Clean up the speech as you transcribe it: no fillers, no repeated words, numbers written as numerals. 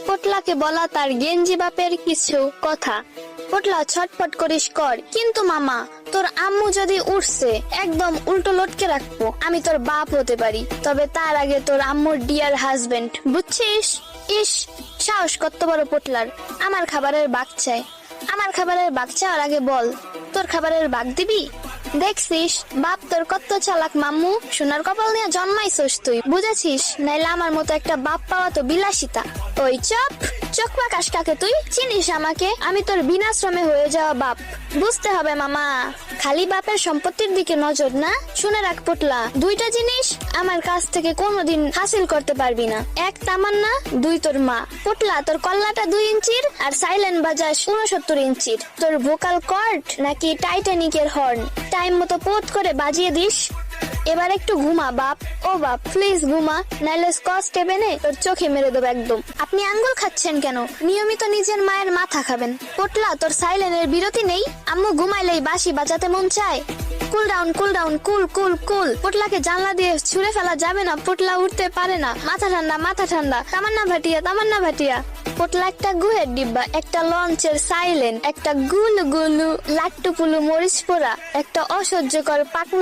পোটলাকে বলা তার গেঞ্জি বাপের কিছু কথা। পোটলা ছটফট করিস কর, কিন্তু মামা তোর আম্মু যদি উঠছে একদম উল্টো লটকে রাখবো। আমি তোর বাপ হতে পারি, তবে তার আগে তোর আম্মুর ডিয়ার হাজবেন্ড, বুঝছিস? ইস, সাহস কত বড় পোটলার! আমার খাবারের বাগ চাই। আমার খাবারের বাগ চাওয়ার আগে বল, তোর খাবারের বাগ দিবি? দেখছিস বাপ তোর কত চালাক মাম্মু, সোনার কপাল নিয়ে জন্মাইছস তুই, বুঝেছিস? নাইলে আমার মতো একটা বাপ পাওয়া তো বিলাসিতা। ওই চপ, চোখ পাকাস কাকে তুই? চিনিস আমাকে? আমি তোর বিনাশ্রমে হয়ে যাওয়া বাপ। বুঝতে হবে মামা, খালি বাপের সম্পত্তির দিকে নজর না। শুনে রাখ পোটলা, দুইটা জিনিস আমার কাছ থেকে কোনোদিন হাসিল করতে পারবি না। এক তামান্না, দুই তোর মা। পোটলা, তোর কল্লাটা 2 ইঞ্চির আর সাইলেন্ট বাজাস 69 ইঞ্চির। তোর ভোকাল কর্ড নাকি টাইটানিকের হর্ন? টাইম মতো পোত করে বাজিয়ে দিস। এবার একটু ঘুমা বাপ। ও বাপ, প্লিজ ঘুমা, নাইলে স্কচ টেপেনে তোর চোখে মেরে দেবো একদম। আপনি আঙ্গুল খাচ্ছেন কেন? নিয়মিত নিজের মায়ের মাথা খাবেন। পোটলা, তোর সাইলেনের বিরতি নেই? আম্মু ঘুমাইলেই বাঁশি বাজাতে মন চায়। কুল ডাউন, কুল ডাউন, কুল কুল কুল। পোটলাকে জানলা দিয়ে ছুঁড়ে ফেলা যাবে না, পোটলা উঠতে পারে না। মাথা ঠান্ডা, মাথা ঠান্ডা। তামান্না ভাটিয়া, তামান্না ভাটিয়া। পোটলা একটা গুহের ডিব্বা, একটা লঞ্চের সাইলেন, একটা গুলু গুলু লাট্টু পুলু মরিচ পোড়া, একটা অসহ্যকর পাকনা